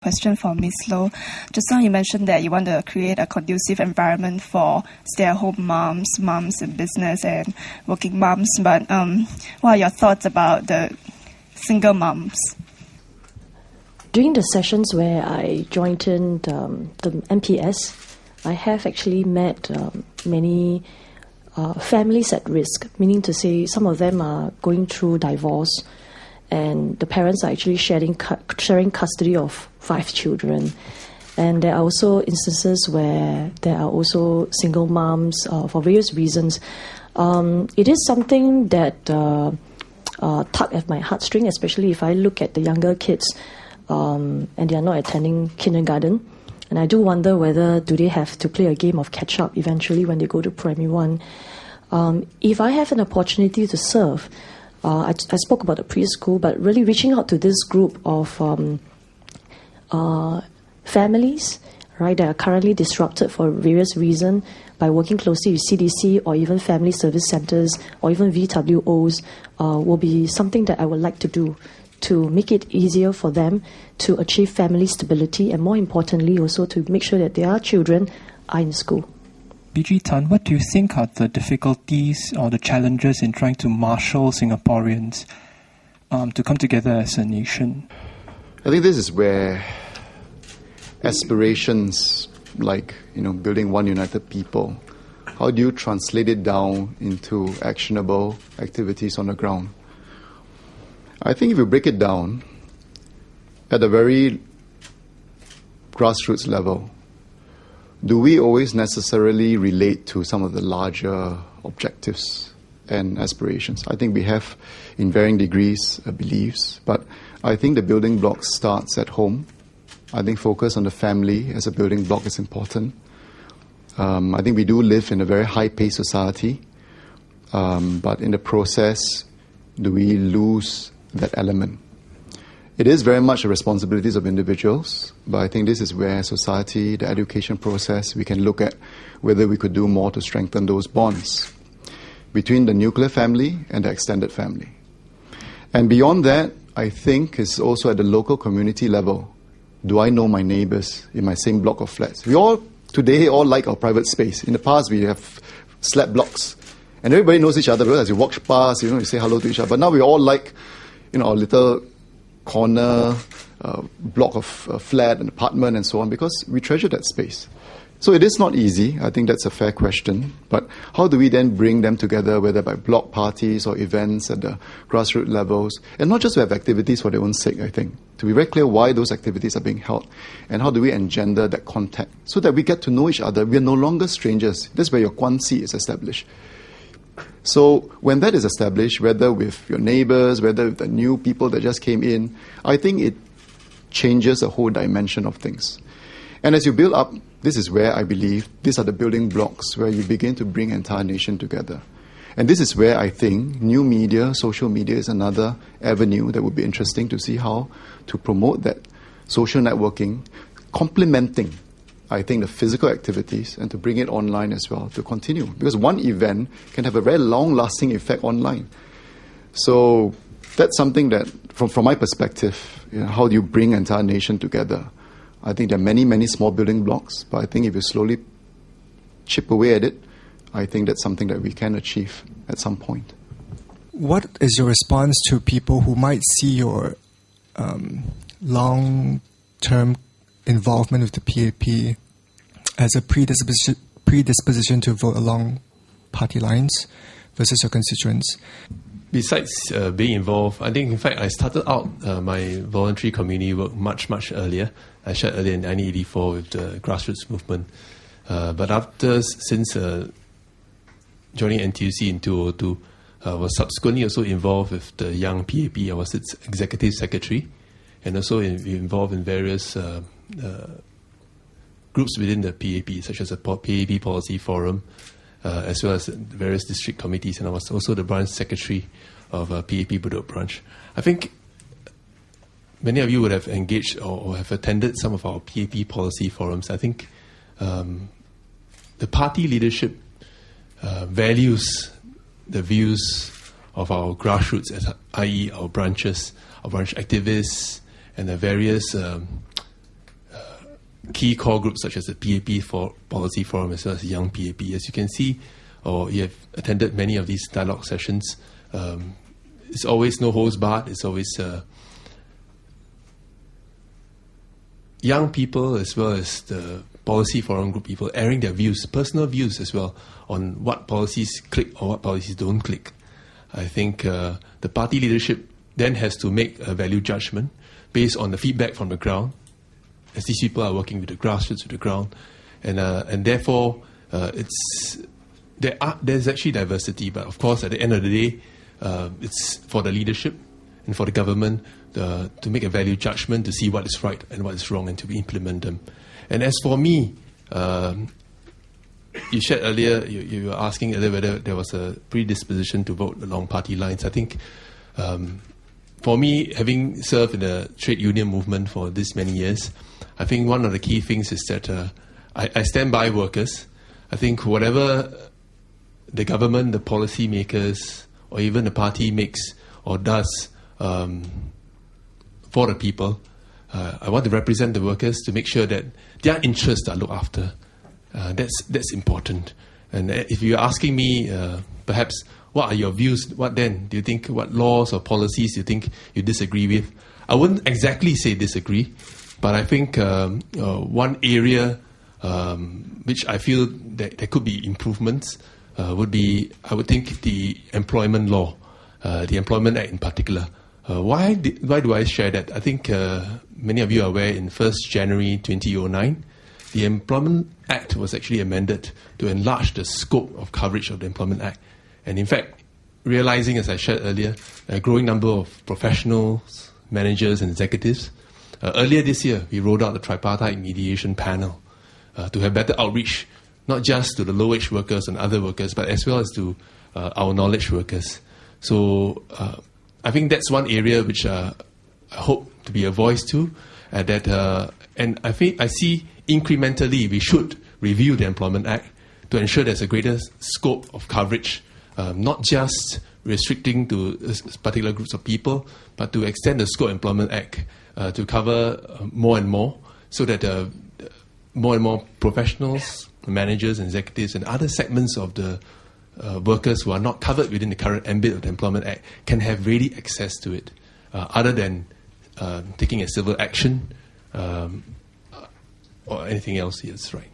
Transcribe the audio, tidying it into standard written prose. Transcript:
question for Ms. Low. Just now you mentioned that you want to create a conducive environment for stay-at-home moms in business and working moms. But what are your thoughts about the single moms? During the sessions where I joined in the MPS, I have actually met many families at risk, meaning to say some of them are going through divorce and the parents are actually sharing custody of 5 children. And there are also instances where there are also single moms for various reasons. It is something that tug at my heartstring, especially if I look at the younger kids and they are not attending kindergarten. And I do wonder whether do they have to play a game of catch-up eventually when they go to primary 1. If I have an opportunity to serve, I spoke about the preschool, but really reaching out to this group of families, right, that are currently disrupted for various reasons by working closely with CDC or even family service centers or even VWOs will be something that I would like to do to make it easier for them to achieve family stability and more importantly also to make sure that their children are in school. BG Tan, what do you think are the difficulties or the challenges in trying to marshal Singaporeans to come together as a nation? I think this is where aspirations like, building one united people, how do you translate it down into actionable activities on the ground? I think if you break it down at a very grassroots level, do we always necessarily relate to some of the larger objectives and aspirations? I think we have, in varying degrees, beliefs, but I think the building block starts at home. I think focus on the family as a building block is important. I think we do live in a very high-paced society, but in the process, do we lose that element? It is very much the responsibilities of individuals, but I think this is where society, the education process, we can look at whether we could do more to strengthen those bonds between the nuclear family and the extended family. And beyond that, I think it's also at the local community level. Do I know my neighbors in my same block of flats? We all today like our private space. In the past, we have slab blocks, and everybody knows each other. As you walk past, you say hello to each other. But now we all like, our little corner block of flat and apartment and so on, because we treasure that space. So it is not easy. I think that's a fair question. But how do we then bring them together, whether by block parties or events at the grassroots levels, and not just to have activities for their own sake, I think, to be very clear why those activities are being held, and how do we engender that contact so that we get to know each other. We are no longer strangers. That's where your Kwanzi is established. So when that is established, whether with your neighbors, whether with the new people that just came in, I think it changes a whole dimension of things. And as you build up, this is where I believe these are the building blocks where you begin to bring entire nation together. And this is where I think new media, social media is another avenue that would be interesting to see how to promote that social networking, complementing, I think, the physical activities and to bring it online as well to continue. Because one event can have a very long-lasting effect online. So that's something that, from my perspective, how do you bring entire nation together? I think there are many, many small building blocks, but I think if you slowly chip away at it, I think that's something that we can achieve at some point. What is your response to people who might see your long-term involvement with the PAP as a predisposition to vote along party lines versus your constituents? Besides being involved, I think, in fact, I started out my voluntary community work much, much earlier. I shared earlier in 1984 with the grassroots movement. But since joining NTUC in 2002, I was subsequently also involved with the Young PAP. I was its executive secretary, and also involved in various groups within the PAP, such as the PAP Policy Forum, as well as various district committees, and I was also the branch secretary of PAP Bedok branch. I think many of you would have engaged or have attended some of our PAP policy forums. I think the party leadership values the views of our grassroots, i.e. our branches, our branch activists, and the various key core groups such as the PAP for Policy Forum as well as Young PAP. As you can see, or you have attended many of these dialogue sessions, it's always no holds barred. It's always young people as well as the Policy Forum group people airing their views, personal views as well, on what policies click or what policies don't click. I think the party leadership then has to make a value judgment based on the feedback from the ground, as these people are working with the grassroots, with the ground, and therefore there's actually diversity. But of course, at the end of the day, it's for the leadership and for the government to make a value judgment to see what is right and what is wrong and to implement them. And as for me, you shared earlier, you were asking earlier whether there was a predisposition to vote along party lines. I think for me, having served in the trade union movement for this many years, I think one of the key things is that I stand by workers. I think whatever the government, the policy makers, or even the party makes or does for the people, I want to represent the workers to make sure that their interests are looked after. That's important. And if you're asking me, perhaps, what are your views? What then? Do you think, what laws or policies do you think you disagree with? I wouldn't exactly say disagree, but I think one area which I feel that there could be improvements would be, I would think, the employment law, the Employment Act in particular. Why do I share that? I think many of you are aware in 1st January 2009, the Employment Act was actually amended to enlarge the scope of coverage of the Employment Act. And in fact, realizing, as I shared earlier, a growing number of professionals, managers and executives, earlier this year, we rolled out the tripartite mediation panel to have better outreach, not just to the low-wage workers and other workers, but as well as to our knowledge workers. So I think that's one area which I hope to be a voice to, and I think I see incrementally we should review the Employment Act to ensure there's a greater scope of coverage, not just restricting to particular groups of people, but to extend the scope of Employment Act to cover more and more, so that more and more professionals, managers, and executives, and other segments of the workers who are not covered within the current ambit of the Employment Act can have ready access to it, other than taking a civil action or anything else. Yes, right.